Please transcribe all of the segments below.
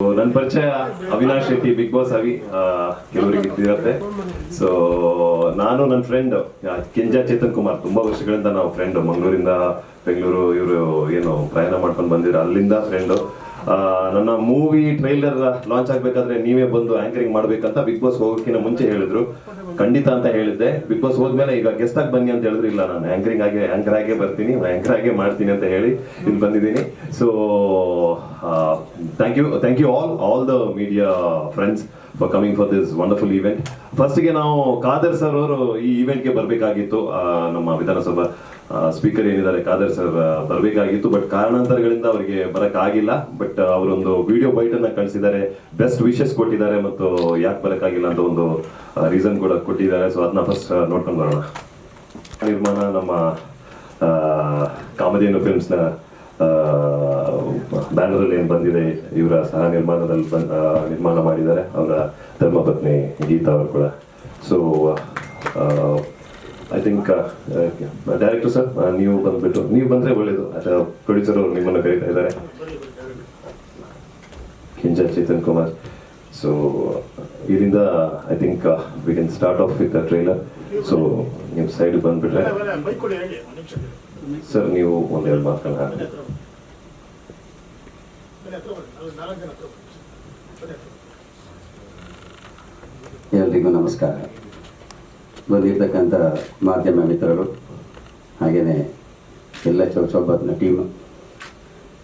ನನ್ನ ಪರಿಚಯ Avinash Shetty, big boss ಅವಿ ಕೆಲವರಿಗೆ ಇರುತ್ತೆ. ಸೊ ನಾನು ನನ್ನ ಫ್ರೆಂಡ್ ಕೆಂಜಾ ಚೇತನ್ ಕುಮಾರ್, ತುಂಬಾ ವರ್ಷಗಳಿಂದ ನಾವು ಫ್ರೆಂಡ್. ಮಂಗಳೂರಿಂದ ಬೆಂಗಳೂರು ಇವರು ಏನು ಪ್ರಯಾಣ ಮಾಡ್ಕೊಂಡು ಬಂದಿರೋ ಅಲ್ಲಿಂದ ಫ್ರೆಂಡು. ನನ್ನ ಮೂವಿ ಟ್ರೈಲರ್ ಲಾಂಚ್ ಆಗ್ಬೇಕಾದ್ರೆ ನೀವೇ ಬಂದು ಆಂಕರಿಂಗ್ ಮಾಡ್ಬೇಕಂತ ಬಿಗ್ ಬಾಸ್ ಹೋಗೋಕ್ಕಿಂತ ಮುಂಚೆ ಹೇಳಿದ್ರು. ಖಂಡಿತ ಅಂತ ಹೇಳಿದ್ದೆ. ಬಿಗ್ ಬಾಸ್ ಹೋದ್ಮೇಲೆ ಈಗ ಗೆಸ್ಟ್ ಆಗಿ ಬನ್ನಿ ಅಂತ ಹೇಳಿದ್ರು. ಇಲ್ಲ, ನಾನು ಆಂಕರ್ ಆಗೇ ಬರ್ತೀನಿ, ಆಂಕರ್ ಆಗೇ ಮಾಡ್ತೀನಿ ಅಂತ ಹೇಳಿ ಇಲ್ಲಿ ಬಂದಿದ್ದೀನಿ. So thank you all the media friends for coming for this wonderful event. ಫಸ್ಟ್ಗೆ ನಾವು ಖಾದರ್ ಸರ್ ಅವರು ಈ ಈವೆಂಟ್ಗೆ ಬರಬೇಕಾಗಿತ್ತು. ನಮ್ಮ ವಿಧಾನಸಭಾ ಸ್ಪೀಕರ್ ಏನಿದ್ದಾರೆ ಖಾದರ್ ಸರ್ ಬರಬೇಕಾಗಿತ್ತು, ಬಟ್ ಕಾರಣಾಂತರಗಳಿಂದ ಅವರಿಗೆ ಬರೋಕ್ಕಾಗಿಲ್ಲ. ಬಟ್ ಅವರೊಂದು ವಿಡಿಯೋ ಬೈಟ್ ಅನ್ನ ಕಳಿಸಿದ್ದಾರೆ, ಬೆಸ್ಟ್ ವಿಶಸ್ ಕೊಟ್ಟಿದ್ದಾರೆ, ಮತ್ತು ಯಾಕೆ ಬರೋಕ್ಕಾಗಿಲ್ಲ ಅಂತ ಒಂದು ರೀಸನ್ ಕೂಡ ಕೊಟ್ಟಿದ್ದಾರೆ. ಸೊ ಅದನ್ನ ಫಸ್ಟ್ ನೋಡ್ಕೊಂಡು ಬರೋಣ. ನಿರ್ಮಾಣ ನಮ್ಮ ಕಾಮಧೇನು ಫಿಲ್ಮ್ಸ್ನ ಬ್ಯಾನರಲ್ಲಿ ಏನು ಬಂದಿದೆ, ಇವರ ಸಹ ನಿರ್ಮಾಣದಲ್ಲಿ ನಿರ್ಮಾಣ ಮಾಡಿದ್ದಾರೆ. ಅವರ ಧರ್ಮಪತ್ನಿ ಗೀತಾ ಅವರು ಕೂಡ. So I think director sir, ನೀವು ಬಂದರೆ ಒಳ್ಳೇದು. ಅಥವಾ ಪ್ರೊಡ್ಯೂಸರ್ ಅವರು ನಿಮ್ಮನ್ನು ಕರೀತಾ ಇದ್ದಾರೆ, ಕೆಂಜಾ ಚೇತನ್ ಕುಮಾರ್. ಸೊ ಇದರಿಂದ I think we can start of with the trailer. So ನಿಮ್ಮ ಸೈಡ್ ಬಂದುಬಿಟ್ರೆ ಸರ್, ನೀವು ಒಂದೆರಡು ಮಾತುಗಳನ್ನ. ಎಲ್ರಿಗೂ ನಮಸ್ಕಾರ. ಬಂದಿರ್ತಕ್ಕಂಥ ಮಾಧ್ಯಮ ಮಿತ್ರರು, ಹಾಗೆಯೇ ಎಲ್ಲ ಚೌಚೌಬಾತ್ನ ಟೀಮು,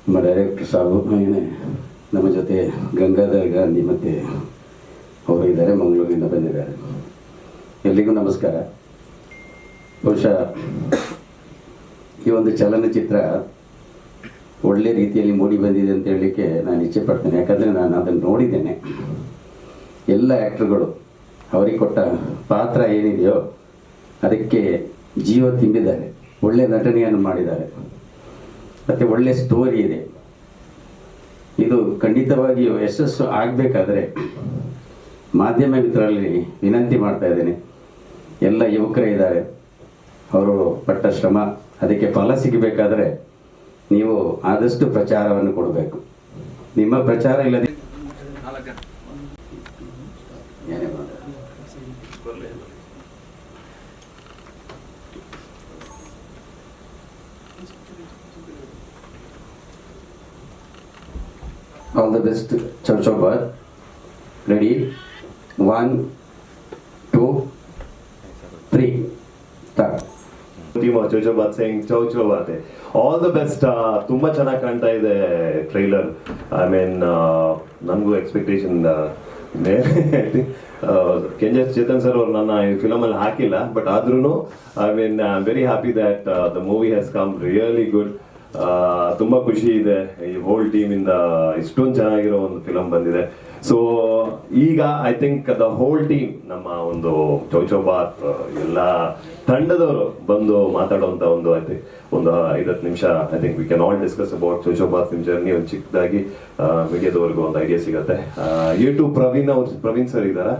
ನಮ್ಮ ಡೈರೆಕ್ಟರ್ ಸಾಬು, ಹಾಗೆಯೇ ನಮ್ಮ ಜೊತೆ ಗಂಗಾಧರ್ ಗಾಂಧಿ ಮತ್ತು ಅವರು ಇದ್ದಾರೆ, ಮಂಗಳೂರಿನಿಂದ ಬಂದಿದ್ದಾರೆ. ಎಲ್ರಿಗೂ ನಮಸ್ಕಾರ. ಬಹುಶಃ ಈ ಒಂದು ಚಲನಚಿತ್ರ ಒಳ್ಳೆ ರೀತಿಯಲ್ಲಿ ಮೂಡಿ ಬಂದಿದೆ ಅಂತ ಹೇಳಲಿಕ್ಕೆ ನಾನು ಇಚ್ಛೆ ಪಡ್ತೇನೆ. ಯಾಕಂದರೆ ನಾನು ಅದನ್ನು ನೋಡಿದ್ದೇನೆ. ಎಲ್ಲ ಆ್ಯಕ್ಟ್ರುಗಳು ಅವರಿಗೆ ಕೊಟ್ಟ ಪಾತ್ರ ಏನಿದೆಯೋ ಅದಕ್ಕೆ ಜೀವ ತುಂಬಿದ್ದಾರೆ, ಒಳ್ಳೆ ನಟನೆಯನ್ನು ಮಾಡಿದ್ದಾರೆ, ಮತ್ತು ಒಳ್ಳೆ ಸ್ಟೋರಿ ಇದೆ. ಇದು ಖಂಡಿತವಾಗಿಯೂ ಯಶಸ್ಸು ಆಗಬೇಕಾದ್ರೆ ಮಾಧ್ಯಮ ಮಿತ್ರರಲ್ಲಿ ವಿನಂತಿ ಮಾಡ್ತಾ ಇದ್ದೇನೆ. ಎಲ್ಲ ಯುವಕರೇ ಇದ್ದಾರೆ, ಅವರು ಪಟ್ಟ ಶ್ರಮ ಅದಕ್ಕೆ ಫಲ ಸಿಗಬೇಕಾದ್ರೆ ನೀವು ಆದಷ್ಟು ಪ್ರಚಾರವನ್ನು ಕೊಡಬೇಕು. ನಿಮ್ಮ ಪ್ರಚಾರ ಇಲ್ಲದೆ all the best. Chow chow bath. Ready? 1, 2, 3 start. Team chow chow bath saying chow chow bath. All the best. ತುಂಬ ಚೆನ್ನಾಗಿ ಕಾಣ್ತಾ ಇದೆ ಟ್ರೈಲರ್. ಐ ಮೀನ್ ನನಗೂ ಎಕ್ಸ್ಪೆಕ್ಟೇಷನ್ ಕೆಂಜಾ ಚೇತನ್ ಸರ್ ಅವರು ನನ್ನ ಈ ಫಿಲಮಲ್ಲಿ ಹಾಕಿಲ್ಲ, ಬಟ್ ಆದ್ರೂ I mean I am very happy that the movie has come really good. ತುಂಬ ಖುಷಿ ಇದೆ, ಈ ಹೋಲ್ ಟೀಮಿಂದ ಇಷ್ಟೊಂದು ಚೆನ್ನಾಗಿರೋ ಒಂದು ಫಿಲಮ್ ಬಂದಿದೆ. ಸೊ ಈಗ I think the whole team, ನಮ್ಮ ಒಂದು ಚೌಚೌಬಾತ್ ಎಲ್ಲ ತಂಡದವರು ಬಂದು ಮಾತಾಡುವಂಥ ಒಂದು ಒಂದು 5-10 ನಿಮಿಷ I think we can all discuss about Chow Chow Bath ನಿಮ್ಮ ಜರ್ನಿ. ಒಂದು ಚಿಕ್ಕದಾಗಿ ಮೀಡಿಯಾದವರೆಗೂ ಒಂದು ಐಡಿಯಾ ಸಿಗುತ್ತೆ. ಪ್ರವೀಣ್ ಸರ್ ಇದ್ದಾರೆ,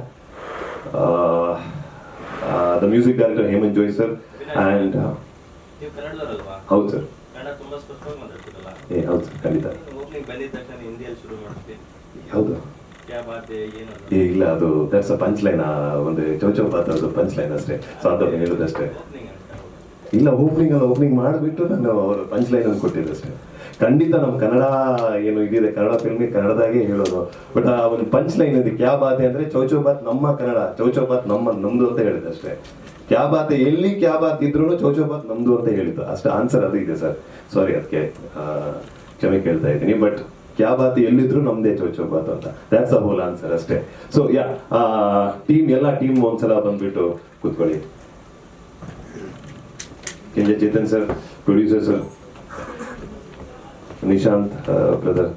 the music director Hemanth Joy sir, and ಹೌದು ಸರ್, ಹೌದು ಸರ್, ಖಂಡಿತ. ಹೌದು, ಇಲ್ಲ ಅದು ದಟ್ಸ್ ಅ ಪಂಚ್ ಲೈನ್, ಒಂದು ಚೌಚೌಬಾತ್ ಅದು ಪಂಚ್ ಲೈನ್ ಅಷ್ಟೇ. ಸೊ ಅದು ಹೇಳೋದಷ್ಟೇ. ಇಲ್ಲ, ಓಪನಿಂಗ್ ಮಾಡಿಬಿಟ್ಟು ನಾನು ಅವರು ಪಂಚ್ ಲೈನ್ ಅನ್ನು ಕೊಟ್ಟಿದ್ದಷ್ಟೇ. ಖಂಡಿತ ನಮ್ಮ ಕನ್ನಡ ಏನು ಇದಿದೆ, ಕನ್ನಡ ಫಿಲ್ಮಿಗೆ ಕನ್ನಡದಾಗೆ ಹೇಳೋದು. ಬಟ್ ಆ ಒಂದು ಪಂಚ್ ಲೈನ್ ಇದೆ, ಕ್ಯಾ ಬಾತೆ ಅಂದರೆ ಚೌಚೌಬಾತ್ ನಮ್ಮ ಕನ್ನಡ, ಚೌಚೌಬಾತ್ ನಮ್ದು ಅಂತ ಹೇಳಿದೆ ಅಷ್ಟೇ. ಕ್ಯಾ ಬಾತೆ ಎಲ್ಲಿ ಕ್ಯಾ ಬಾತ್ ಇದ್ರೂ ಚೌಚೌಬಾತ್ ನಮ್ದು ಅಂತ ಹೇಳಿದ್ದು ಅಷ್ಟೇ. ಆನ್ಸರ್ ಅದು ಇದೆ ಸರ್. ಸಾರಿ, ಅದಕ್ಕೆ ಕ್ಷಮೆ ಕೇಳ್ತಾ ಇದ್ದೀನಿ. ಬಟ್ ಕ್ಯಾ ಬಾತ್ ಎಲ್ಲಿದ್ರು ನಮ್ದೇ ಚೌಚೌಬಾತ್ ಅಂತ, ದ್ಯಾಟ್ಸ್ ಅ ಹೋಲ್ ಆನ್ಸರ್ ಅಷ್ಟೇ. ಸೊ ಯಾ, ಎಲ್ಲ ಟೀಮ್ ಒಂದ್ಸಲ ಬಂದ್ಬಿಟ್ಟು ಕೂತ್ಕೊಳ್ಳಿ. Kenja Chetan sir, producer sir, Nishant brother,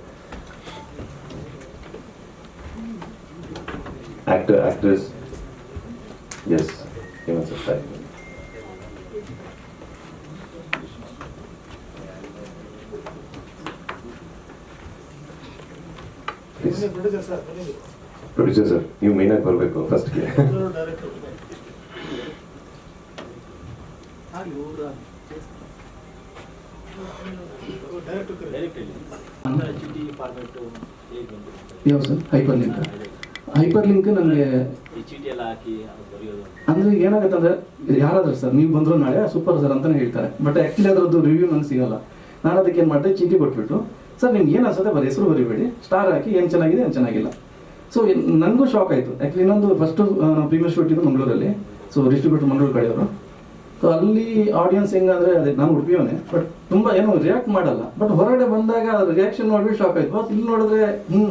actress, yes, even sir. Please. Producer sir, ನೀವು ಮೇನ್ ಆಗಿ ಬರಬೇಕು ಫಸ್ಟ್ಗೆ. ಚೀಟಿ ಫಾರ್ಮೆಟ್ ಹೇಗೆ ಬಂತು? ಯಾವ ಸರ್ ಹೈಪರ್ ಲಿಂಕ್ ನನಗೆ ಈ ಚೀಟಿ ಎಲ್ಲ ಹಾಕಿ ಅದು ಬರೆಯೋದು ಅಂದರೆ ಏನಾಗುತ್ತೆ ಅಂದರೆ ಯಾರಾದ್ರೂ ಸರ್ ನೀವು ಬಂದರೂ ನಾಳೆ ಸೂಪರ್ ಸರ್ ಅಂತಲೇ ಹೇಳ್ತಾರೆ, ಬಟ್ ಆ್ಯಕ್ಚುಲಿ ಅದರದ್ದು ರಿವ್ಯೂ ನನಗೆ ಸಿಗಲ್ಲ. ನಾನು ಅದಕ್ಕೆ ಏನು ಮಾಡಿದೆ, ಚೀಟಿ ಕೊಟ್ಬಿಟ್ಟು ಸರ್ ನಿಮ್ಗೆ ಏನು ಅನ್ಸುತ್ತೆ ಬರೀ ಹೆಸರು ಬರೀಬೇಡಿ, ಸ್ಟಾರ್ ಹಾಕಿ ಏನು ಚೆನ್ನಾಗಿದೆ ಏನು ಚೆನ್ನಾಗಿಲ್ಲ. ಸೊ ನನಗೂ ಶಾಕ್ ಆಯಿತು. ಆ್ಯಕ್ಚುಲಿ ಇನ್ನೊಂದು ಫಸ್ಟು ಪ್ರೀಮಿಯರ್ ಶೋ ಇಟ್ಟಿದ್ದು ಮಂಗಳೂರಲ್ಲಿ, ಸೊ ಡಿಸ್ಟ್ರಿಬ್ಯೂಟರ್ ಮಂಗಳೂರು ಕಡೆಯವರು. ಸೊ ಅಲ್ಲಿ ಆಡಿಯನ್ಸ್ ಹೆಂಗಂದರೆ ಅದೇ ನಾನು ಉಡುಪಿಯವನೇ, ಬಟ್ ತುಂಬ ಏನೋ ರಿಯಾಕ್ಟ್ ಮಾಡಲ್ಲ. ಬಟ್ ಹೊರಗಡೆ ಬಂದಾಗ ಅದ್ರ ರಿಯಾಕ್ಷನ್ ನೋಡಿಬಿಟ್ಟು ಶಾಕ್ ಆಯಿತು. ಬಟ್ ಇಲ್ಲಿ ನೋಡಿದ್ರೆ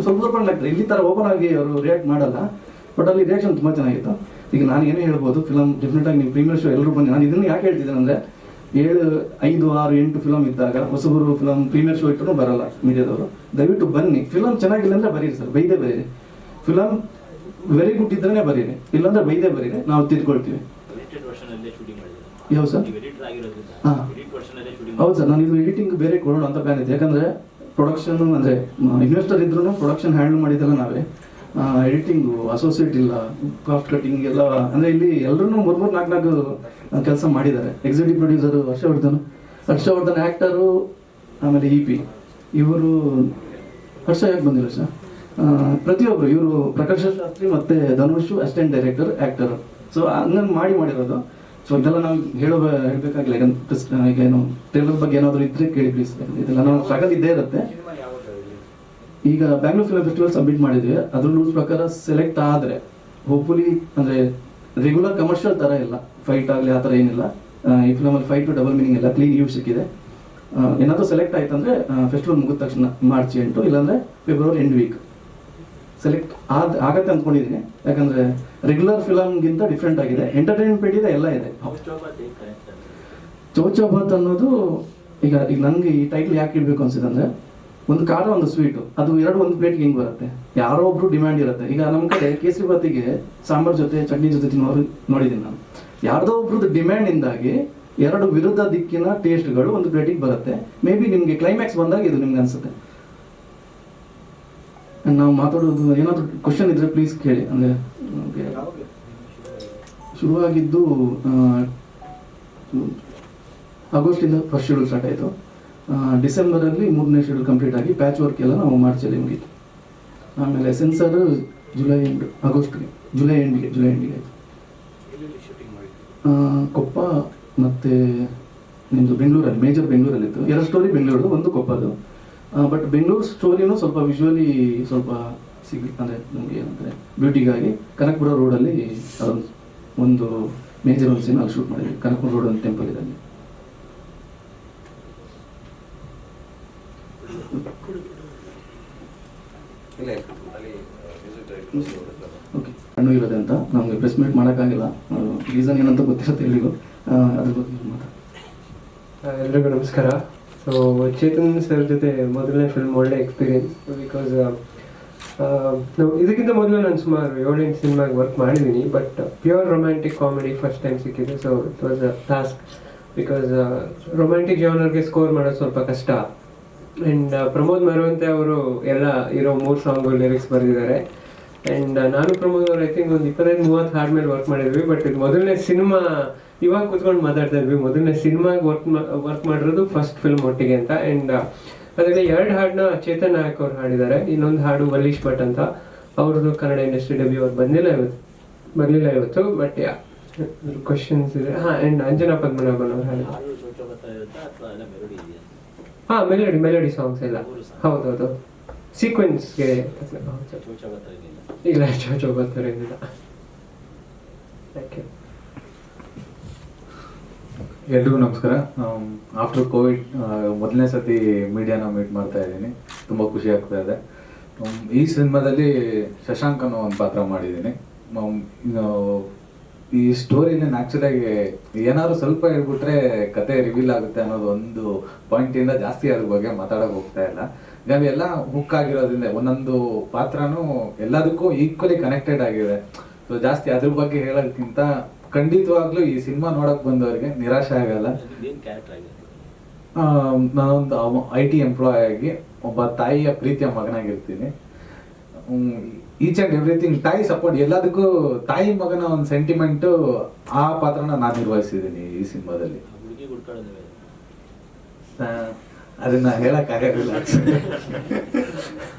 ಸ್ವಲ್ಪ ಸ್ವಲ್ಪ ಆಗ್ತದೆ, ಇಲ್ಲಿ ಥರ ಓಪನ್ ಆಗಿ ಅವರು ರಿಯಾಕ್ಟ್ ಮಾಡಲ್ಲ, ಬಟ್ ಅಲ್ಲಿ ರಿಯಾಕ್ಷನ್ ತುಂಬ ಚೆನ್ನಾಗಿತ್ತು. ಈಗ ನಾನು ಏನೇ ಹೇಳ್ಬೋದು, ಫಿಲಮ್ ಡೆಫಿನೆಟಾಗಿ ನೀವು ಪ್ರೀಮಿಯರ್ ಶೋ ಎಲ್ಲರೂ ಬನ್ನಿ. ನಾನು ಇದನ್ನು ಯಾಕೆ ಹೇಳ್ತಿದ್ದೇನೆ ಅಂದರೆ 7, 5, 6, 8 ಫಿಲಮ್ ಇದ್ದಾಗ ಹೊಸಬರು ಫಿಲಮ್ ಪ್ರೀಮಿಯರ್ ಶೋ ಇಟ್ಟರು ಬರಲ್ಲ ಮೀಡಿಯಾದವರು. ದಯವಿಟ್ಟು ಬನ್ನಿ. ಫಿಲಮ್ ಚೆನ್ನಾಗಿಲ್ಲ ಅಂದರೆ ಬರೀರಿ ಸರ್, ಬೈದೇ ಬರೀರಿ. ಫಿಲಮ್ ವೆರಿ ಗುಡ್ ಇದ್ರೇ ಬರೀರಿ, ಇಲ್ಲಾಂದ್ರೆ ಬೈದೇ ಬರೀರಿ, ನಾವು ತಿದ್ಕೊಳ್ತೀವಿ. ಎಡಿಟೆಡ್ ವರ್ಷನ್ ಅಲ್ಲೇ ಶೂಟಿಂಗ್ ಮಾಡಿದ್ರು. ಯಾವ ಸರ್? ನೀವು ಎಡಿಟರ್ ಆಗಿರೋದ್ರಿಂದ ಹಾಂ ಎಡಿಟ್ ವರ್ಷನ್ ಅಲ್ಲೇ ಶೂಟಿಂಗ್ ಹೌದು ಸರ್. ನಾನು ಇದು ಎಡಿಟಿಂಗ್ ಬೇರೆ ಕೊಡೋಣ ಅಂತ ಪ್ಲಾನ್ ಇದೆ. ಯಾಕಂದರೆ ಪ್ರೊಡಕ್ಷನ್ ಅಂದರೆ ಇನ್ವೆಸ್ಟರ್ ಇದ್ರೂ ಪ್ರೊಡಕ್ಷನ್ ಹ್ಯಾಂಡಲ್ ಮಾಡಿದ್ದೆಲ್ಲ ನಾವೇ. ಎಡಿಟಿಂಗು ಅಸೋಸಿಯೇಟ್ ಇಲ್ಲ, ಕಾಸ್ಟ್ ಕಟಿಂಗ್ ಎಲ್ಲ ಅಂದರೆ ಇಲ್ಲಿ ಎಲ್ಲರೂ 3, 4 ಕೆಲಸ ಮಾಡಿದ್ದಾರೆ. ಎಕ್ಸಿಕ್ಯೂಟಿವ್ ಪ್ರೊಡ್ಯೂಸರು ಹರ್ಷವರ್ಧನ್ ಆ್ಯಕ್ಟರು, ಆಮೇಲೆ EP ಇವರು. ಹರ್ಷ ಯಾಕೆ ಬಂದಿಲ್ಲ ಸರ್? ಪ್ರತಿಯೊಬ್ಬರು ಇವರು ಪ್ರಕಾಶ್ ಶಾಸ್ತ್ರಿ ಮತ್ತು Dhanush assistant director actor. So ಹಂಗಂಗೆ ಮಾಡಿರೋದು. ಸೊ ಇದೆಲ್ಲ ನಾವು ಹೇಳಬೇಕಾಗಿಲ್ಲ. ಈಗ ಏನು ಟ್ರೇಲರ್ ಬಗ್ಗೆ ಏನಾದರೂ ಇದ್ದರೆ ಕೇಳಿ ಪ್ಲೀಸ್. ಇದೆಲ್ಲ ನಾವು ಸ್ಟ್ರಗಲ್ ಇದ್ದೇ ಇರುತ್ತೆ. ಈಗ ಬ್ಯಾಂಗ್ಳೂರ್ ಫಿಲ್ಮ್ ಫೆಸ್ಟಿವಲ್ ಸಬ್ಮಿಟ್ ಮಾಡಿದ್ವಿ. ಅದ್ರ ರೂಲ್ಸ್ ಪ್ರಕಾರ ಸೆಲೆಕ್ಟ್ ಆದರೆ ಹೋಪ್ಫುಲಿ ಅಂದರೆ ರೆಗ್ಯುಲರ್ ಕಮರ್ಷಿಯಲ್ ಥರ ಇಲ್ಲ, ಫೈಟ್ ಆಗಲಿ ಆ ಥರ ಏನಿಲ್ಲ. ಈ ಫಿಲಮಲ್ಲಿ ಫೈಟು ಡಬಲ್ ಮೀನಿಂಗ್ ಇಲ್ಲ, ಕ್ಲೀನ್ ಯೂಸ್ ಸಿಕ್ಕಿದೆ. ಏನಾದರೂ ಸೆಲೆಕ್ಟ್ ಆಯ್ತು ಅಂದರೆ ಫೆಸ್ಟಿವಲ್ ಮುಗಿದ ತಕ್ಷಣ ಮಾರ್ಚ್ 8 ಇಲ್ಲಾಂದರೆ ಫೆಬ್ರವರಿ ಎಂಡ್ ವೀಕ್ ಸೆಲೆಕ್ಟ್ ಆಗತ್ತೆ ಅಂದ್ಕೊಂಡಿದ್ದೀನಿ. ಯಾಕಂದರೆ ರೆಗ್ಯುಲರ್ ಫಿಲಮ್ಗಿಂತ ಡಿಫ್ರೆಂಟ್ ಆಗಿದೆ, ಎಂಟರ್ಟೈನ್ಮೆಂಟ್ ಇದೆ, ಎಲ್ಲ ಇದೆ. ಚೌಚೌಬಾತ್ ಅನ್ನೋದು ಈಗ ನನಗೆ ಈ ಟೈಟ್ಲ್ ಯಾಕೆ ಇಡಬೇಕು ಅನ್ಸಿದೆ ಅಂದರೆ, ಒಂದು ಖಾರ ಒಂದು ಸ್ವೀಟು, ಅದು ಎರಡು ಒಂದು ಪ್ಲೇಟ್ಗೆ ಹೆಂಗೆ ಬರುತ್ತೆ? ಯಾರೋ ಒಬ್ರು ಡಿಮ್ಯಾಂಡ್ ಇರುತ್ತೆ. ಈಗ ನಮ್ಮ ಕಡೆ ಕೇಸರಿ ಬಾತಿಗೆ ಸಾಂಬಾರ್ ಜೊತೆ ಚಟ್ನಿ ಜೊತೆ ತಿನ್ನೋರು ನೋಡಿದ್ದೀನಿ ನಾನು. ಯಾರ್ದೋ ಒಬ್ರದ್ದು ಡಿಮ್ಯಾಂಡಿಂದಾಗಿ 2 ವಿರುದ್ಧ ದಿಕ್ಕಿನ ಟೇಸ್ಟ್ಗಳು ಒಂದು ಪ್ಲೇಟಿಗೆ ಬರುತ್ತೆ. ಮೇ ಬಿ ನಿಮಗೆ ಕ್ಲೈಮ್ಯಾಕ್ಸ್ ಬಂದಾಗ ಇದು ನಿಮ್ಗೆ ಅನಿಸುತ್ತೆ. ನಾವು ಮಾತಾಡೋದು ಏನಾದರೂ ಕ್ವಶನ್ ಇದ್ದರೆ ಪ್ಲೀಸ್ ಕೇಳಿ. ಅಂದರೆ ಶುರುವಾಗಿದ್ದು ಆಗಸ್ಟಿಂದ ಫಸ್ಟ್ ಶೆಡ್ಯೂಲ್ ಸ್ಟಾರ್ಟ್ ಆಯಿತು. ಡಿಸೆಂಬರಲ್ಲಿ 3ನೇ ಶೆಡ್ಯೂಲ್ ಕಂಪ್ಲೀಟ್ ಆಗಿ ಪ್ಯಾಚ್ ವರ್ಕ್ ಎಲ್ಲ ನಾವು ಮಾರ್ಚಲ್ಲಿ ಮುಗೀತು. ಆಮೇಲೆ ಸೆನ್ಸರ್ ಜುಲೈ ಎಂಡಿಗೆ ಆಯಿತು. ಕೊಪ್ಪ ಮತ್ತು ನಿಮ್ಮದು ಬೆಂಗಳೂರಲ್ಲಿ, ಮೇಜರ್ ಬೆಂಗಳೂರಲ್ಲಿತ್ತು. 2 ಸ್ಟೋರಿ ಬೆಂಗಳೂರು, ಒಂದು ಕೊಪ್ಪದು. ಬಟ್ ಬೆಂಗಳೂರು ಸ್ಟೋರಿನೂ ಸ್ವಲ್ಪ ವಿಜುವಲಿ ಸ್ವಲ್ಪ ಅಂದರೆ ನಮಗೆ ಏನಂದರೆ ಬ್ಯೂಟಿಗಾಗಿ ಕನಕಪುರ ರೋಡಲ್ಲಿ ಅದೊಂದು ಒಂದು ಮೇಜರ್ ಒಂದು ಸೀನ್ ಅಲ್ಲಿ ಶೂಟ್ ಮಾಡಿದ್ವಿ. ಕನಕಪುರ ರೋಡ್ ಒಂದು ಟೆಂಪಲ್ ಇದೆ ಅಲ್ಲಿ. ಓಕೆ, ಕಣ್ಣು ಇರೋದೆ ಅಂತ ನಮಗೆ ಪ್ರೆಸ್ ಮೀಟ್ ಮಾಡೋಕ್ಕಾಗಿಲ್ಲ. ರೀಸನ್ ಏನಂತ ಗೊತ್ತಿರುತ್ತೆ ಎಲ್ಲಿಗೂ. ಅದ್ರ ಬಗ್ಗೆ ಎಲ್ರಿಗೂ ನಮಸ್ಕಾರ. ಸೊ ಚೇತನ್ ಸರ್ ಜೊತೆ ಮೊದಲನೇ ಫಿಲ್ಮ್ ಒಳ್ಳೆ ಎಕ್ಸ್ಪೀರಿಯನ್ಸ್. ಬಿಕಾಸ್ ನಾವು ಇದಕ್ಕಿಂತ ಮೊದಲು ನಾನು ಸುಮಾರು 7-8 ಸಿನಿಮಾಗೆ ವರ್ಕ್ ಮಾಡಿದ್ದೀನಿ, but pure romantic comedy first time ಸಿಕ್ಕಿದೆ. So it was a task. Because romantic ಜಾನರ್ಗೆ ಸ್ಕೋರ್ ಮಾಡೋದು ಸ್ವಲ್ಪ ಕಷ್ಟ. ಆ್ಯಂಡ್ ಪ್ರಮೋದ್ ಮರವಂತೆ ಅವರು ಎಲ್ಲ ಇರೋ 3 ಸಾಂಗು ಲಿರಿಕ್ಸ್ ಬರೆದಿದ್ದಾರೆ. ಆ್ಯಂಡ್ ನಾನು ಪ್ರಮೋದ್ ಅವರು ಐ ಥಿಂಕ್ ಒಂದು 25-30 ಹಾಡ್ಮೇಲೆ ವರ್ಕ್ ಮಾಡಿದ್ವಿ. ಬಟ್ ಇದು ಮೊದಲನೇ ಸಿನಿಮಾ, ಇವಾಗ ಕೂತ್ಕೊಂಡು ಮಾತಾಡ್ತಾ ಇದ್ವಿ, ಮೊದಲನೇ ಸಿನಿಮಾಗೆ ವರ್ಕ್ ಮಾಡಿರೋದು ಫಸ್ಟ್ ಫಿಲ್ಮ್ ಒಟ್ಟಿಗೆ ಅಂತ. ಆ್ಯಂಡ್ ಅದರಲ್ಲಿ 2 ಹಾಡನ್ನ ಚೇತನ್ ನಾಯಕ್ ಅವ್ರು ಹಾಡಿದ್ದಾರೆ. ಇನ್ನೊಂದು ಹಾಡು ವಲೀಶ್ ಭಟ್ ಅಂತ, ಅವ್ರದ್ದು ಕನ್ನಡ ಇಂಡಸ್ಟ್ರಿ ಡೆಬ್ಯೂ. ಅವ್ರು ಬರಲಿಲ್ಲ ಇವತ್ತು. ಬಟ್ ಯಾ ಕ್ವಶನ್ಸ್ ಇದೆ. ಆ್ಯಂಡ್ ಅಂಜನಾ ಪದ್ಮನಾಭನ್ ಅವ್ರು ಹಾಡಿದ್ದಾರೆ. ಮೆಲೋಡಿ ಸಾಂಗ್ಸ್ ಎಲ್ಲ. ಹೌದೌದು, ಸೀಕ್ವೆನ್ಸ್ಗೆ ಇಲ್ಲ, ಚೌಚೌಬಾತ್ ಏನಿಲ್ಲ. Thank you. ಎಲ್ರಿಗೂ ನಮಸ್ಕಾರ. ಆಫ್ಟರ್ ಕೋವಿಡ್ ಮೊದಲನೇ ಸತಿ ಮೀಡಿಯಾನ ಮೀಟ್ ಮಾಡ್ತಾ ಇದ್ದೀನಿ. ತುಂಬ ಖುಷಿ ಆಗ್ತಾ ಇದೆ. ಈ ಸಿನಿಮಾದಲ್ಲಿ ಶಶಾಂಕ್ ಅನ್ನೋ ಒಂದು ಪಾತ್ರ ಮಾಡಿದ್ದೀನಿ. ಈ ಸ್ಟೋರಿನ ಆ್ಯಕ್ಚುಲಾಗಿ ಏನಾದ್ರು ಸ್ವಲ್ಪ ಹೇಳ್ಬಿಟ್ರೆ ಕತೆ ರಿವೀಲ್ ಆಗುತ್ತೆ ಅನ್ನೋದು ಒಂದು ಪಾಯಿಂಟಿಂದ ಜಾಸ್ತಿ ಅದ್ರ ಬಗ್ಗೆ ಮಾತಾಡೋಕೆ ಹೋಗ್ತಾ ಇಲ್ಲ. ನಾವೆಲ್ಲ ಹುಕ್ ಆಗಿರೋದ್ರಿಂದ ಒಂದೊಂದು ಪಾತ್ರನೂ ಎಲ್ಲದಕ್ಕೂ ಈಕ್ವಲಿ ಕನೆಕ್ಟೆಡ್ ಆಗಿದೆ. ಸೊ ಜಾಸ್ತಿ ಅದ್ರ ಬಗ್ಗೆ ಹೇಳೋದಕ್ಕಿಂತ ಖಂಡಿತವಾಗ್ಲೂ ಈ ಸಿನಿಮಾ ನೋಡಕ್ ಬಂದವರಿಗೆ ನಿರಾಶೆ ಆಗಲ್ಲ. ನಾನೊಂದು IT ಎಂಪ್ಲಾಯ್ ಆಗಿ ಒಬ್ಬ ತಾಯಿಯ ಪ್ರೀತಿಯ ಮಗನಾಗಿರ್ತೀನಿ. ಈಚ್ ಆ್ಯಂಡ್ ಎವ್ರಿಥಿಂಗ್ ತಾಯಿ ಸಪೋರ್ಟ್, ಎಲ್ಲದಕ್ಕೂ ತಾಯಿ ಮಗನ ಒಂದು ಸೆಂಟಿಮೆಂಟು, ಆ ಪಾತ್ರನ ನಾನು ನಿರ್ವಹಿಸಿದ್ದೀನಿ ಈ ಸಿನಿಮಾದಲ್ಲಿ. ಅದನ್ನ ಹೇಳಕ್ಕಾಗಲ್ಲ.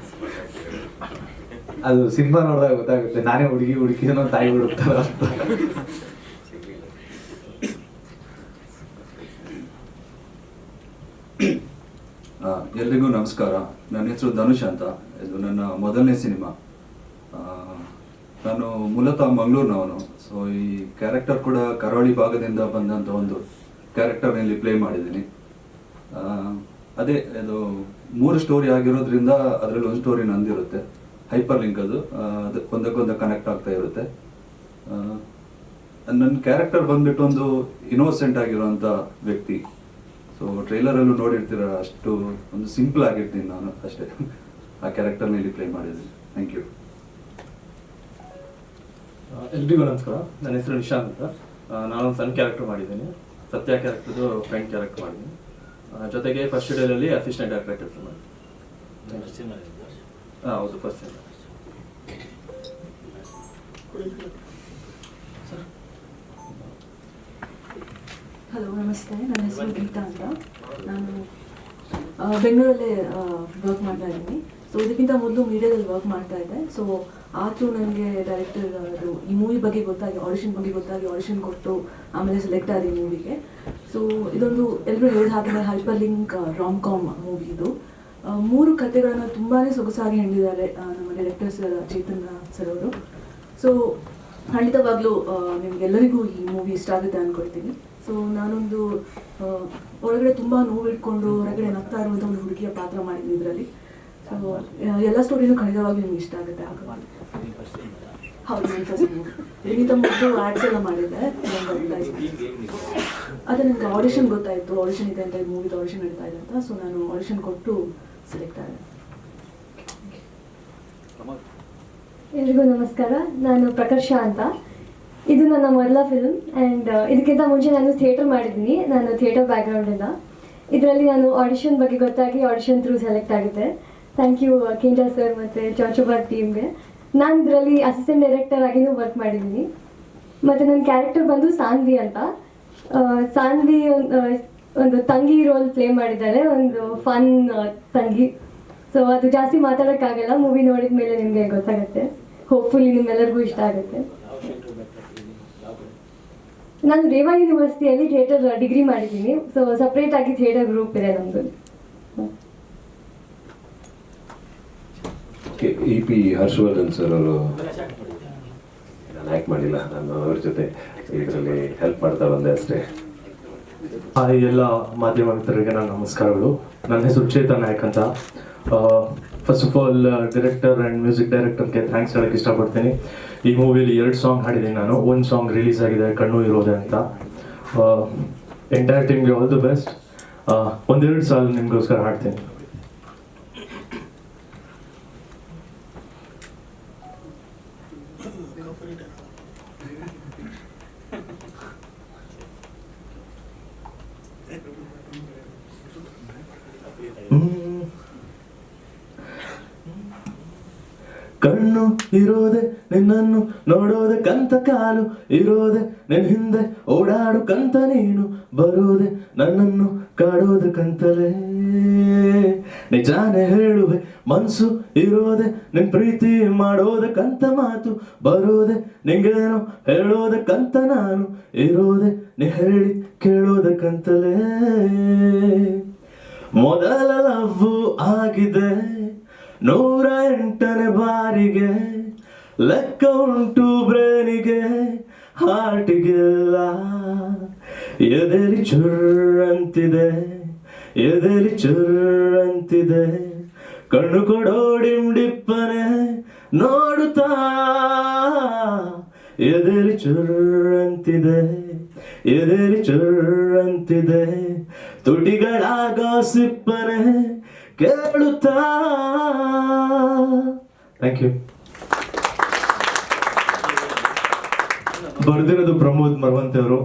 ಅದು ಸಿನಿಮಾ ನೋಡಿದಾಗ ಗೊತ್ತಾಗುತ್ತೆ, ನಾನೇ ಹುಡುಗಿ ಅನ್ನೋ ತಾಯಿ ಹುಡುಕ್ತಾರ ಅಂತ. ಎಲ್ರಿಗೂ ನಮಸ್ಕಾರ. ನನ್ನ ಹೆಸರು ಧನುಷ್ ಅಂತ. ಇದು ನನ್ನ ಮೊದಲನೇ ಸಿನಿಮಾ. ನಾನು ಮೂಲತಃ ಮಂಗಳೂರಿನವನು. ಸೊ ಈ ಕ್ಯಾರೆಕ್ಟರ್ ಕೂಡ ಕರಾವಳಿ ಭಾಗದಿಂದ ಬಂದಂಥ ಒಂದು ಕ್ಯಾರೆಕ್ಟರ್ನಲ್ಲಿ ಪ್ಲೇ ಮಾಡಿದ್ದೀನಿ. ಅದೇ ಇದು 3 ಸ್ಟೋರಿ ಆಗಿರೋದ್ರಿಂದ ಅದರಲ್ಲಿ ಒಂದು ಸ್ಟೋರಿ ನಂದಿರುತ್ತೆ. ಹೈಪರ್ ಲಿಂಕ್ ಅದು ಒಂದಕ್ಕೊಂದು ಕನೆಕ್ಟ್ ಆಗ್ತಾ ಇರುತ್ತೆ. ನನ್ನ ಕ್ಯಾರೆಕ್ಟರ್ ಬಂದ್ಬಿಟ್ಟು ಒಂದು ಇನ್ನೋಸೆಂಟ್ ಆಗಿರುವಂಥ ವ್ಯಕ್ತಿ. ಸೊ ಟ್ರೈಲರಲ್ಲೂ ನೋಡಿರ್ತೀರ, ಅಷ್ಟು ಒಂದು ಸಿಂಪಲ್ ಆಗಿರ್ತೀನಿ ನಾನು ಅಷ್ಟೇ. ಆ ಕ್ಯಾರೆಕ್ಟರ್ನಲ್ಲಿ ಪ್ಲೇ ಮಾಡಿದ್ದೀನಿ. Thank you. ಎಲ್ರಿಗೂ ನಮಸ್ಕಾರ. ನನ್ನ ಹೆಸರು ನಿಶಾಂತ್ ಅಂತ. ನಾನೊಂದು ಸಣ್ಣ ಕ್ಯಾರೆಕ್ಟರ್ ಮಾಡಿದ್ದೀನಿ. ಸತ್ಯ ಕ್ಯಾರೆಕ್ಟರ್ದು ಫ್ರೆಂಡ್ ಕ್ಯಾರೆಕ್ಟರ್ ಮಾಡಿದ್ದೀನಿ. ಜೊತೆಗೆ ಫಸ್ಟ್ ಡೇಲಲ್ಲಿ ಅಸಿಸ್ಟೆಂಟ್ ಡೈರೆಕ್ಟರ್ ಕೆಲಸ ಮಾಡಿದ್ದೀನಿ. ಹೌದು, ಫಸ್ಟ್ ಡೇ. ಹಲೋ, ನಮಸ್ತೆ. ನನ್ನ ಹೆಸರು ಗೀತಾ ಅಂತ. ನಾನು ಬೆಂಗಳೂರಲ್ಲೇ ವರ್ಕ್ ಮಾಡ್ತಾ ಇದ್ದೀನಿ. ಸೊ ಇದಕ್ಕಿಂತ ಮೊದಲು ಮೀಡಿಯಾದಲ್ಲಿ ವರ್ಕ್ ಮಾಡ್ತಾ ಇದ್ದೆ. ಸೊ ಆದರೂ ನನಗೆ ಡೈರೆಕ್ಟರ್ ಅದು ಈ ಮೂವಿ ಬಗ್ಗೆ ಗೊತ್ತಾಗಿ, ಆಡಿಷನ್ ಬಗ್ಗೆ ಗೊತ್ತಾಗಿ ಆಡಿಷನ್ ಕೊಟ್ಟು ಆಮೇಲೆ ಸೆಲೆಕ್ಟ್ ಆದ ಈ ಮೂವಿಗೆ. ಸೊ ಇದೊಂದು ಎಲ್ಲರೂ ಹೇಳಿದ ಹಾಗೆ hyperlink rom com movie ಇದು. 3 ಕಥೆಗಳನ್ನು ತುಂಬಾ ಸೊಗಸಾಗಿ ಹೇಳಿದ್ದಾರೆ ನಮ್ಮ ಡೈರೆಕ್ಟರ್ ಸರ್ ಚೇತನ್ ಸರ್ ಅವರು. ಸೊ ಖಂಡಿತವಾಗ್ಲೂ ನಿಮಗೆಲ್ಲರಿಗೂ ಈ ಮೂವಿ ಇಷ್ಟ ಆಗುತ್ತೆ ಅಂದ್ಕೊಳ್ತೀನಿ. ಸೊ ನಾನೊಂದು ಒಳಗಡೆ ತುಂಬ ನೋವಿಟ್ಕೊಂಡು ಹೊರಗಡೆ ನಗ್ತಾ ಇರುವಂಥ ಒಂದು ಹುಡುಗಿಯ ಪಾತ್ರ ಮಾಡಿದ್ದೀನಿ ಇದರಲ್ಲಿ. ಸೊ ಎಲ್ಲ ಸ್ಟೋರಿನೂ ಖಂಡಿತವಾಗ್ಲೂ ನಿಮ್ಗೆ ಇಷ್ಟ ಆಗುತ್ತೆ. ಹೌದು, ನನ್ನ ಫಸ್ಟ್ ಮೂವಿ. ಇದಕ್ಕಿಂತ ಮೊದಲು ಆ್ಯಡ್ಸ್ ಎಲ್ಲ ಮಾಡಿದ್ದೆ. ಅದೇ ನನಗೆ ಆಡಿಷನ್ ಗೊತ್ತಾಯಿತು, ಆಡಿಷನ್ ಇದೆ ಅಂತ, ಮೂವಿದು ಆಡಿಷನ್ ನಡೀತಾ ಇದೆ ಅಂತ. ಸೊ ನಾನು ಆಡಿಷನ್ ಕೊಟ್ಟು ಸೆಲೆಕ್ಟ್ ಆದೆ. ಎಲ್ರಿಗೂ ನಮಸ್ಕಾರ. ನಾನು ಪ್ರಕರ್ಷ ಅಂತ. ಇದು ನನ್ನ ಮೊದಲ ಫಿಲ್ಮ್ ಆ್ಯಂಡ್ ಇದಕ್ಕಿಂತ ಮುಂಚೆ ನಾನು ಥಿಯೇಟರ್ ಮಾಡಿದ್ದೀನಿ. ನಾನು ಥಿಯೇಟರ್ ಬ್ಯಾಕ್ಗ್ರೌಂಡಿಂದ. ಇದರಲ್ಲಿ ನಾನು ಆಡಿಷನ್ ಬಗ್ಗೆ ಗೊತ್ತಾಗಿ ಆಡಿಷನ್ ಥ್ರೂ ಸೆಲೆಕ್ಟ್ ಆಗಿದೆ. ಥ್ಯಾಂಕ್ ಯು ಕಿಂಜಾ ಸರ್ ಮತ್ತು ಚೌಚೋಬಾರ್ ಟೀಮ್ಗೆ. ನಾನು ಇದರಲ್ಲಿ ಅಸಿಸ್ಟೆಂಟ್ ಡೈರೆಕ್ಟರ್ ಆಗಿನೂ ವರ್ಕ್ ಮಾಡಿದ್ದೀನಿ. ಮತ್ತು ನನ್ನ ಕ್ಯಾರೆಕ್ಟರ್ ಬಂದು ಸಾನ್ವಿ ಅಂತ. ಸಾನ್ವಿ ಒಂದು ತಂಗಿ ರೋಲ್ ಪ್ಲೇ ಮಾಡಿದ್ದಾರೆ, ಒಂದು ಫನ್ ತಂಗಿ. ಸೊ ಅದು ಜಾಸ್ತಿ ಮಾತಾಡೋಕ್ಕಾಗಲ್ಲ, ಮೂವಿ ನೋಡಿದ ಮೇಲೆ ನಿಮಗೆ ಗೊತ್ತಾಗುತ್ತೆ. ಹೋಪ್ಫುಲಿ ನಿಮ್ಮೆಲ್ಲರಿಗೂ ಇಷ್ಟ ಆಗುತ್ತೆ. ನಾನು ರೇವಾ ಯೂನಿವರ್ಸಿಟಿಯಲ್ಲಿ ಥಿಯೇಟರ್ ಡಿಗ್ರಿ ಮಾಡಿದ್ದೀನಿ. ಸೊ ಸಪ್ರೇಟಾಗಿ ಥಿಯೇಟರ್ ಗ್ರೂಪ್ ಇದೆ ನಮ್ಮದು. EP ಹರ್ಷವರ್ಧನ್ ಸರ್ ಅವರು, ನಾನು ಆ್ಯಕ್ಟ್ ಮಾಡಿಲ್ಲ, ನಾನು ಅವ್ರ ಜೊತೆ ಇದರಲ್ಲಿ ಹೆಲ್ಪ್ ಮಾಡ್ತಾ ಬಂದೆ ಅಷ್ಟೇ. ಎಲ್ಲ ಮಾಧ್ಯಮ ಮಿತ್ರರಿಗೆ ನನ್ನ ನಮಸ್ಕಾರಗಳು. ನನ್ನ ಹೆಸರು ಚೇತನ್ ನಾಯಕ್ ಅಂತ. First of all director and music ಡೈರೆಕ್ಟರ್ಗೆ ಥ್ಯಾಂಕ್ಸ್ ಹೇಳೋಕ್ಕೆ ಇಷ್ಟಪಡ್ತೀನಿ. ಈ ಮೂವಿಲಿ 2 ಸಾಂಗ್ ಹಾಡಿದ್ದೀನಿ ನಾನು. ಒಂದು ಸಾಂಗ್ ರಿಲೀಸ್ ಆಗಿದೆ, ಕಣ್ಣು ಇರೋದೆ ಅಂತ. ಎಂಟೈರ್ ಟೀಮ್ಗೆ ಆಲ್ ದಿ ಬೆಸ್ಟ್. 1-2 ಸಾಲ ನಿಮಗೋಸ್ಕರ ಹಾಡ್ತೀನಿ. ಕಣ್ಣು ಇರೋದೆ ನಿನ್ನನ್ನು ನೋಡೋದಕ್ಕಂತ, ಕಾಲು ಇರೋದೆ ನಿನ್ನ ಹಿಂದೆ ಓಡಾಡುಕಂತ, ನೀನು ಬರೋದೆ ನನ್ನನ್ನು ಕಾಡೋದಕ್ಕಂತಲೇ. ನಿಜಾನೇ ಹೇಳುವೆ ಮನ್ಸು ಇರೋದೆ ನಿನ್ ಪ್ರೀತಿ ಮಾಡೋದಕ್ಕಂತ, ಮಾತು ಬರೋದೆ ನಿಂಗೇನೋ ಹೇಳೋದಕ್ಕಂತ, ನಾನು ಇರೋದೆ ನೀ ಹೇಳಿ ಕೇಳೋದಕ್ಕಂತಲೇ. ಮೊದಲ ಲವ್ವು ಆಗಿದೆ 108ನೇ ಬಾರಿಗೆ, ಲೆಕ್ಕ ಉಂಟು ಬ್ರೇನಿಗೆ ಹಾರ್ಟಿಗೆಲ್ಲ. ಎದೆಲಿ ಚುರ್ರಂತಿದೆ, ಎದೆಲಿ ಚುರ್ರಂತಿದೆ, ಕಣ್ಣು ಕೊಡೋ ಡಿಂಡಿಪ್ಪನೆ ನೋಡುತ್ತಾ. ಎದೆಲಿ ಚುರ್ರಂತಿದೆ, ಎದೆಲಿ ಚುರ್ರಂತಿದೆ, ತುಟಿಗಳ ಗಾಸಿಪ್ಪನೆ ಕೇಳುತ್ತಾ. Thank you. ಬರೆದಿರೋದು ಪ್ರಮೋದ್ ಮರವಂತೆ ಅವರು.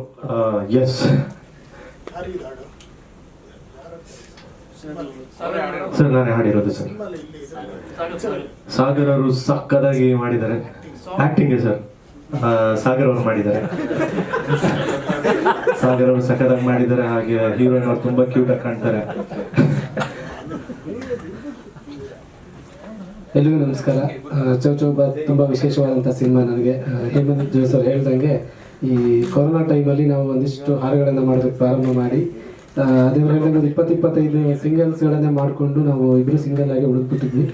ಎಸ್ ಸರ್, ನಾನೇ ಹಾಡಿರೋದು ಸರ್. ಸಾಗರ್ ಅವರು ಸಕ್ಕದಾಗಿ ಮಾಡಿದ್ದಾರೆ. ಆಕ್ಟಿಂಗ್ ಸರ್ ಸಾಗರ್ ಅವರು ಮಾಡಿದ್ದಾರೆ. ಸಾಗರ್ ಅವರು ಸಕ್ಕದಾಗಿ ಮಾಡಿದ್ದಾರೆ. ಹಾಗೆ ಹೀರೋಯಿನ್ ಅವರು ತುಂಬಾ ಕ್ಯೂಟ್ ಆಗಿ ಕಾಣ್ತಾರೆ. ಎಲ್ರಿಗೂ ನಮಸ್ಕಾರ. ಚೌಚೌಬಾತ್ ತುಂಬ ವಿಶೇಷವಾದಂಥ ಸಿನಿಮಾ. ನನಗೆ ಹೇಮಂತ್ ಜೋಯ್ ಸರ್ ಹೇಳ್ದಂಗೆ ಈ ಕೊರೋನಾ ಟೈಮಲ್ಲಿ ನಾವು ಒಂದಿಷ್ಟು ಹಾಡುಗಳನ್ನು ಮಾಡೋದಕ್ಕೆ ಪ್ರಾರಂಭ ಮಾಡಿ ಅದೇ ಹೇಳ್ದಂಗೆ ಒಂದು 20-25 ಸಿಂಗಲ್ಸ್ಗಳನ್ನೇ ಮಾಡಿಕೊಂಡು ನಾವು ಇಬ್ಬರು ಸಿಂಗಲ್ ಆಗಿ ಉಳಿದ್ಬಿಟ್ಟಿದ್ವಿ.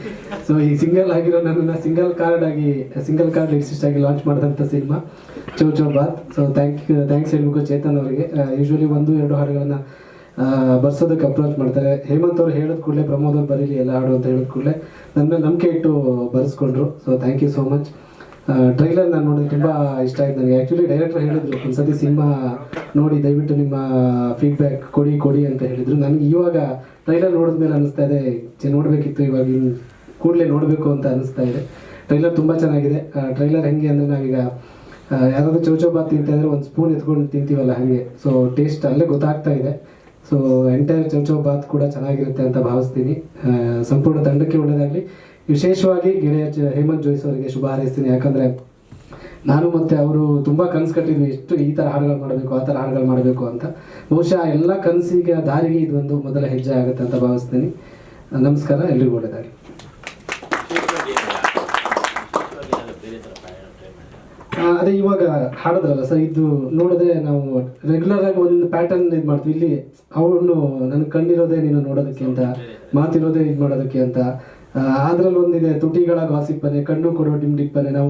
ಸೊ ಈ ಸಿಂಗಲ್ ಆಗಿರೋ ನನ್ನನ್ನು ಸಿಂಗಲ್ ಕಾರ್ಡ್ ಲಿರಿಸಿಸ್ಟ್ ಆಗಿ ಲಾಂಚ್ ಮಾಡಿದಂಥ ಸಿನಿಮಾ ಚೌಚೌಬಾತ್. ಸೊ ಥ್ಯಾಂಕ್ಸ್ ಹೇಳ್ಬೇಕು ಚೇತನ್ ಅವರಿಗೆ. ಯೂಶ್ವಲಿ 1-2 ಹಾಡುಗಳನ್ನು ಬರ್ಸೋದಕ್ಕೆ ಅಪ್ರೋಚ್ ಮಾಡ್ತಾರೆ. ಹೇಮಂತ್ ಅವ್ರು ಹೇಳಿದ ಕೂಡಲೇ ಪ್ರಮೋದ್ ಅವ್ರು ಬರೀಲಿ ಎಲ್ಲ ಹಾಡು ಅಂತ ಹೇಳಿದ ಕೂಡಲೇ ನನ್ನ ಮೇಲೆ ನಂಬಿಕೆ ಇಟ್ಟು ಬರೆಸ್ಕೊಂಡ್ರು. So thank you so much. Trailer ನಾನು ನೋಡಿದ್ರೆ ತುಂಬ ಇಷ್ಟ ಆಯ್ತು ನನಗೆ. ಆ್ಯಕ್ಚುಲಿ ಡೈರೆಕ್ಟರ್ ಹೇಳಿದ್ರು ಒಂದ್ಸತಿ ಸಿನಿಮಾ ನೋಡಿ ದಯವಿಟ್ಟು ನಿಮ್ಮ ಫೀಡ್ಬ್ಯಾಕ್ ಕೊಡಿ ಅಂತ ಹೇಳಿದರು. ನನಗೆ ಇವಾಗ ಟ್ರೈಲರ್ ನೋಡಿದ್ಮೇಲೆ ಅನಿಸ್ತಾ ಇದೆ ನೋಡಬೇಕಿತ್ತು, ಇವಾಗ ಕೂಡಲೇ ನೋಡಬೇಕು ಅಂತ ಅನಿಸ್ತಾ ಇದೆ. ಟ್ರೈಲರ್ ತುಂಬ ಚೆನ್ನಾಗಿದೆ. ಟ್ರೈಲರ್ ಹೆಂಗೆ ಅಂದರೆ ನಾವೀಗ ಯಾರಾದರೂ ಚೌಚೌಬಾತ್ ತಿಂತಾಯಿದ್ರೆ ಒಂದು ಸ್ಪೂನ್ ಎತ್ಕೊಂಡು ತಿಂತೀವಲ್ಲ ಹಾಗೆ. ಸೊ ಟೇಸ್ಟ್ ಅಲ್ಲೇ ಗೊತ್ತಾಗ್ತಾ ಇದೆ. ಸೊ ಎಂಟೈರ್ ಚೌಚೌಬಾತ್ ಕೂಡ ಚೆನ್ನಾಗಿರುತ್ತೆ ಅಂತ ಭಾವಿಸ್ತೀನಿ. ಸಂಪೂರ್ಣ ತಂಡಕ್ಕೆ ಒಳ್ಳೆಯದಾಗಲಿ. ವಿಶೇಷವಾಗಿ ಗೆಳೆಯ ಹೇಮಂತ್ ಜೋಯ್ಸ್ ಅವರಿಗೆ ಶುಭ ಹಾರೈಸ್ತೀನಿ. ಯಾಕಂದರೆ ನಾನು ಮತ್ತು ಅವರು ತುಂಬ ಕನಸು ಕಟ್ಟಿದ್ವಿ, ಎಷ್ಟು ಈ ಥರ ಹಾಡುಗಳು ಮಾಡಬೇಕು ಆ ಥರ ಹಾಡುಗಳು ಮಾಡಬೇಕು ಅಂತ. ಬಹುಶಃ ಎಲ್ಲ ಕನಸಿಗೆ ದಾರಿಗೆ ಇದೊಂದು ಮೊದಲ ಹೆಜ್ಜೆ ಆಗುತ್ತೆ ಅಂತ ಭಾವಿಸ್ತೀನಿ. ನಮಸ್ಕಾರ, ಎಲ್ರಿಗೂ ಒಳ್ಳೆಯದಾಗಲಿ. ಅದೇ ಇವಾಗ ಹಾಡಿದ್ರಲ್ಲ ಸರ್, ಇದು ನೋಡಿದ್ರೆ ನಾವು ರೆಗ್ಯುಲರ್ ಆಗಿ ಒಂದು ಪ್ಯಾಟರ್ನ್ ಇದು ಮಾಡ್ತೀವಿ. ಇಲ್ಲಿ ಅವನು ನನಗೆ ಕಂಡಿರೋದೇ ನೀನು ನೋಡೋದಕ್ಕೆ ಅಂತ, ಮಾತಿರೋದೇ ಇದು ಮಾಡೋದಕ್ಕೆ ಅಂತ. ಅದ್ರಲ್ಲಿ ಒಂದಿದೆ ತುಟಿಗಳ ಗಾಸಿಪ್ಪನೆ, ಕಣ್ಣು ಕೊಡೋ ಡಿಮ್ ಡಿಪ್ಪನೆ. ನಾವು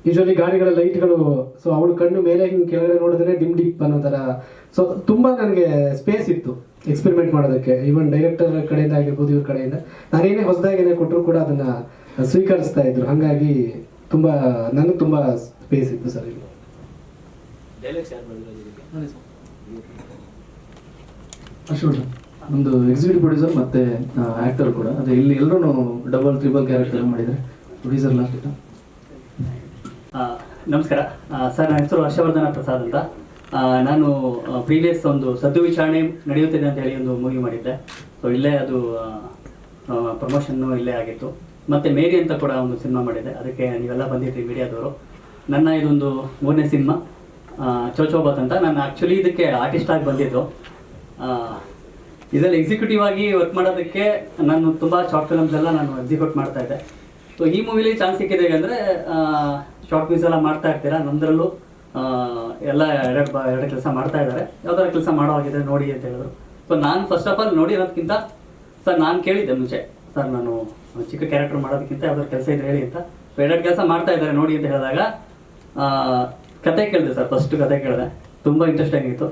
ಯೂಶ್ವಲಿ ಗಾಡಿಗಳ ಲೈಟ್ಗಳು, ಸೊ ಅವಳು ಕಣ್ಣು ಮೇಲೆ ಹಿಂಗೆ ಕೆಳಗಡೆ ನೋಡಿದ್ರೆ ಡಿಮ್ ಡಿಪ್ ಅನ್ನೋ ಥರ. ಸೊ ತುಂಬ ನನಗೆ ಸ್ಪೇಸ್ ಇತ್ತು ಎಕ್ಸ್ಪೆರಿಮೆಂಟ್ ಮಾಡೋದಕ್ಕೆ. ಈವನ್ ಡೈರೆಕ್ಟರ್ ಕಡೆಯಿಂದ ಆಗಿರ್ಬೋದು, ಇವ್ರ ಕಡೆಯಿಂದ ನಾನೇನೇ ಹೊಸದಾಗೇನೆ ಕೊಟ್ಟರು ಕೂಡ ಅದನ್ನು ಸ್ವೀಕರಿಸ್ತಾ ಇದ್ರು. ಹಾಗಾಗಿ ನನಗೆ ತುಂಬ ಸ್ಪೇಸ್ ಇತ್ತು ಸರ್ ಇಲ್ಲಿ. ಅಶೋಕ್ ನಮ್ಮದು ಎಕ್ಸಿಕ್ಯೂಟಿವ್ ಪ್ರೊಡ್ಯೂಸರ್ ಮತ್ತು ಆ್ಯಕ್ಟರ್ ಕೂಡ. ಅದೇ ಇಲ್ಲಿ ಎಲ್ಲರೂ ಡಬಲ್ ಟ್ರಿಬಲ್ ಕ್ಯಾರೆಕ್ಟರ್ ಮಾಡಿದರೆ ಪ್ರೊಡ್ಯೂಸರ್ ಲಾಸ್ಟ್. ನಮಸ್ಕಾರ ಸರ್, ನನ್ನ ಹೆಸರು ಹರ್ಷವರ್ಧನ ಪ್ರಸಾದ್ ಅಂತ. ನಾನು ಪ್ರೀವಿಯಸ್ ಒಂದು ಸದ್ದು ವಿಚಾರಣೆ ನಡೆಯುತ್ತಿದೆ ಅಂತ ಹೇಳಿ ಒಂದು ಮೂವಿ ಮಾಡಿದ್ದೆ. ಸೊ ಇಲ್ಲೇ ಅದು ಪ್ರಮೋಷನ್ನು ಇಲ್ಲೇ ಆಗಿತ್ತು. ಮತ್ತು ಮೇರಿ ಅಂತ ಕೂಡ ಒಂದು ಸಿನಿಮಾ ಮಾಡಿದ್ದೆ, ಅದಕ್ಕೆ ನೀವೆಲ್ಲ ಬಂದಿದ್ರಿ ಮೀಡಿಯಾದವರು. ನನ್ನ ಇದೊಂದು 3ನೇ ಸಿನಿಮಾ ಚೌಚೌಬಾತ್ ಅಂತ. ನಾನು ಆ್ಯಕ್ಚುಲಿ ಇದಕ್ಕೆ ಆರ್ಟಿಸ್ಟ್ ಆಗಿ ಬಂದಿದ್ದು. ಇದರಲ್ಲಿ ಎಕ್ಸಿಕ್ಯೂಟಿವ್ ಆಗಿ ವರ್ಕ್ ಮಾಡೋದಕ್ಕೆ ನಾನು ತುಂಬ ಶಾರ್ಟ್ ಫಿಲಮ್ಸ್ ಎಲ್ಲ ನಾನು ಎಕ್ಸಿಕ್ಯೂಟ್ ಮಾಡ್ತಾ ಇದ್ದೆ. ಸೊ ಈ ಮೂವಿಲಿ ಚಾನ್ಸ್ ಸಿಕ್ಕಿದೆ ಅಂದರೆ ಶಾರ್ಟ್ ಫಿಲ್ಮ್ಸ್ ಎಲ್ಲ ಮಾಡ್ತಾ ಇರ್ತೀರಾ, ನಮ್ಮದ್ರಲ್ಲೂ ಎಲ್ಲ ಎರಡು ಕೆಲಸ ಮಾಡ್ತಾ ಇದ್ದಾರೆ. ಯಾವ್ದಾದ್ರು ಕೆಲಸ ಮಾಡೋ ಹಾಗಿದ್ರೆ ನೋಡಿ ಅಂತ ಹೇಳಿದ್ರು. ಸೊ ನಾನು ಫಸ್ಟ್ ಆಫ್ ಆಲ್ ನೋಡಿರೋದಕ್ಕಿಂತ ಸರ್ ನಾನು ಕೇಳಿದ್ದೆ ಮುಂಚೆ, ಸರ್ ನಾನು ಚಿಕ್ಕ ಕ್ಯಾರೆಕ್ಟರ್ ಮಾಡೋದಕ್ಕಿಂತ ಯಾವ್ದಾದ್ರು ಕೆಲಸ ಇದ್ರೆ ಹೇಳಿ ಅಂತ. ಸೊ 2 ಕೆಲಸ ಮಾಡ್ತಾ ಇದ್ದಾರೆ ನೋಡಿ ಅಂತ ಹೇಳಿದಾಗ ಕತೆ ಕೇಳಿದೆ ಸರ್. ಫಸ್ಟ್ ಕತೆ ಕೇಳಿದೆ, ತುಂಬ ಇಂಟ್ರೆಸ್ಟಿಂಗ್ ಆಗಿತ್ತು.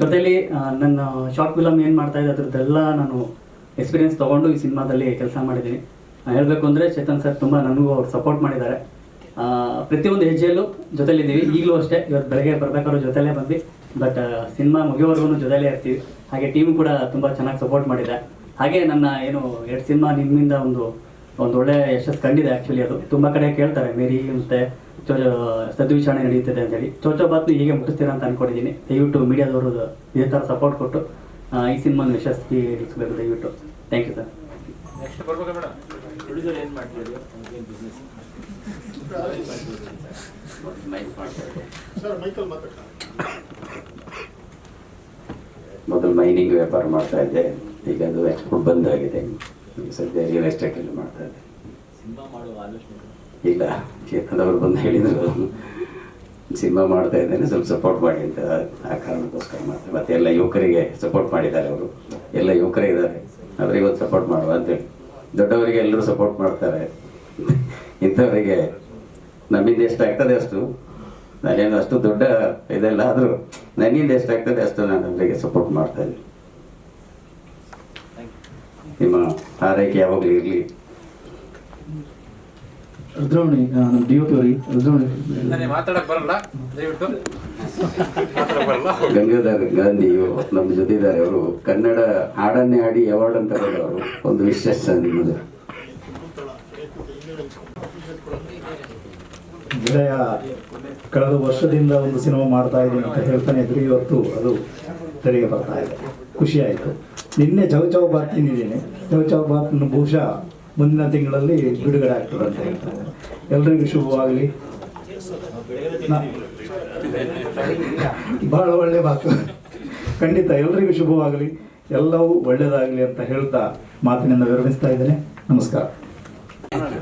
ಜೊತೆಲಿ ನನ್ನ ಶಾರ್ಟ್ ಫಿಲಮ್ ಏನು ಮಾಡ್ತಾ ಇದ್ದೆ ಅದ್ರದ್ದೆಲ್ಲ ನಾನು ಎಕ್ಸ್ಪೀರಿಯನ್ಸ್ ತೊಗೊಂಡು ಈ ಸಿನಿಮಾದಲ್ಲಿ ಕೆಲಸ ಮಾಡಿದ್ದೀನಿ. ಹೇಳಬೇಕು ಅಂದರೆ ಚೇತನ್ ಸರ್ ತುಂಬ ನನಗೂ ಅವ್ರು ಸಪೋರ್ಟ್ ಮಾಡಿದ್ದಾರೆ. ಪ್ರತಿಯೊಂದು ಹೆಜ್ಜೆಯಲ್ಲೂ ಜೊತೆಲಿದ್ದೀವಿ. ಈಗಲೂ ಅಷ್ಟೇ, ಇವತ್ತು ಬೆಳಗ್ಗೆ ಬರಬೇಕಾದ್ರೂ ಜೊತೆಲೇ ಬಂದು, ಬಟ್ ಸಿನಿಮಾ ಮುಗಿಯೋವರೆಗೂ ಜೊತೆಲೇ ಇರ್ತೀವಿ. ಹಾಗೆ ಟೀಮು ಕೂಡ ತುಂಬ ಚೆನ್ನಾಗಿ ಸಪೋರ್ಟ್ ಮಾಡಿದೆ. ಹಾಗೆ ನನ್ನ 2 ಸಿನಿಮಾ ನಿಮ್ಮಿಂದ ಒಂದು ಒಳ್ಳೆ ಯಶಸ್ಸು ಕಂಡಿದೆ. ಆ್ಯಕ್ಚುಲಿ ಅದು ತುಂಬ ಕಡೆ ಕೇಳ್ತಾರೆ, ಮೇರಿ ಮತ್ತು ಸದ್ದು ವಿಚಾರಣೆ ನಡೆಯುತ್ತದೆ ಅಂತೇಳಿ. ಚೌಚೌಬಾತ್ನ ಹೀಗೆ ಮುಟ್ಟಿಸ್ತೀರಾ ಅಂತ ಅಂದ್ಕೊಂಡಿದ್ದೀನಿ. ದಯವಿಟ್ಟು ಮೀಡಿಯಾದವರು ಇದೇ ಥರ ಸಪೋರ್ಟ್ ಕೊಟ್ಟು ಈ ಸಿನಿಮಾನ ಯಶಸ್ವಿಗೊಳಿಸಬೇಕು ದಯವಿಟ್ಟು. Thank you sir. ನೆಕ್ಸ್ಟ್ ಬರ್ಬೇಕಾ ಮೇಡಮ್? ಪ್ರೊಡ್ಯೂಸರ್ ಏನು ಮಾಡ್ತಿದ್ದೀವಿ ಬಿಸ್ನೆಸ್ ಮೊದಲು ಮೈನಿಂಗ್ ವ್ಯಾಪಾರ ಮಾಡ್ತಾ ಇದ್ದೆ, ಈಗ ಅದು ಎಕ್ಸ್ಪೋರ್ಟ್ ಬಂದಾಗಿದೆ. ಸದ್ಯ ರಿಯಲ್ ಎಸ್ಟೇಟ್ ಎಲ್ಲ ಮಾಡ್ತಾ ಇದ್ದೆ. ಸಿನಿಮಾ ಮಾಡುವ ಆಲೋಚನೆ ಇಲ್ಲ, ಚೇತನ್ ಅವರು ಬಂದು ಹೇಳಿದರು ಸಿನಿಮಾ ಮಾಡ್ತಾ ಇದ್ದೇನೆ, ಸ್ವಲ್ಪ ಸಪೋರ್ಟ್ ಮಾಡಿ ಅಂತ. ಆ ಕಾರಣಕ್ಕೋಸ್ಕರ ಮಾಡ್ತಾರೆ. ಮತ್ತು ಎಲ್ಲ ಯುವಕರಿಗೆ ಸಪೋರ್ಟ್ ಮಾಡಿದ್ದಾರೆ ಅವರು. ಎಲ್ಲ ಯುವಕರೇ ಇದ್ದಾರೆ, ಆದರೆ ಇವತ್ತು ಸಪೋರ್ಟ್ ಮಾಡುವ ಅಂತೇಳಿ. ದೊಡ್ಡವರಿಗೆ ಎಲ್ಲರೂ ಸಪೋರ್ಟ್ ಮಾಡ್ತಾರೆ, ಇಂಥವರಿಗೆ ನಮ್ಮಿಂದ ಎಷ್ಟಾಗ್ತದೆ ಅಷ್ಟು. ನಾನೇನು ಅಷ್ಟು ದೊಡ್ಡ ಇದೆಲ್ಲ, ಆದರೂ ನನ್ನಿಂದ ಎಷ್ಟಾಗ್ತದೆ ಅಷ್ಟು ನಾನು ಅವರಿಗೆ ಸಪೋರ್ಟ್ ಮಾಡ್ತಾ ಇದ್ದೀನಿ. ನಿಮ್ಮ ಆರೈಕೆ ಯಾವಾಗಲೂ ಇರಲಿ. ರುದ್ರವಣಿ ನಮ್ಮ DOP ಅವರಿಗೆ ರುದ್ರವಣಿ ಗಂಗಾಧರ್ ಗಾಂಧಿಯು ನಮ್ಮ ಜೊತೆ ಇದ್ದಾರೆ. ಅವರು ಕನ್ನಡ ಹಾಡನ್ನೇ ಹಾಡಿ ಅವಾರ್ಡ್ ಅಂತ ಅವರು ಒಂದು ವಿಶೇಷ ನಿಮ್ಮದು. ಗೆಳೆಯ ಕಳೆದ ವರ್ಷದಿಂದ ಒಂದು ಸಿನಿಮಾ ಮಾಡ್ತಾ ಇದ್ದೀನಿ ಅಂತ ಹೇಳ್ತಾನೆ ಇದ್ರು. ಇವತ್ತು ಅದು ತೆರೆಗೆ ಬರ್ತಾ ಇದೆ, ಖುಷಿ ಆಯಿತು. ನಿನ್ನೆ ಚೌಚೌಬಾತ್ ತಿಂದಿದ್ದೀನಿ. ಚೌಚೌಬಾತ್ನ ಬಹುಶಃ ಮುಂದಿನ ತಿಂಗಳಲ್ಲಿ ಬಿಡುಗಡೆ ಆಗ್ತದೆ ಅಂತ ಹೇಳ್ತಾರೆ. ಎಲ್ರಿಗೂ ಶುಭವಾಗಲಿ. ಬಹಳ ಒಳ್ಳೆ ಮಾತು, ಖಂಡಿತ ಎಲ್ರಿಗೂ ಶುಭವಾಗಲಿ, ಎಲ್ಲವೂ ಒಳ್ಳೆಯದಾಗಲಿ ಅಂತ ಹೇಳ್ತಾ ಮಾತಿನಿಂದ ವಿರಮಿಸ್ತಾ ಇದ್ದೇನೆ. ನಮಸ್ಕಾರ. ಮಾಡಿ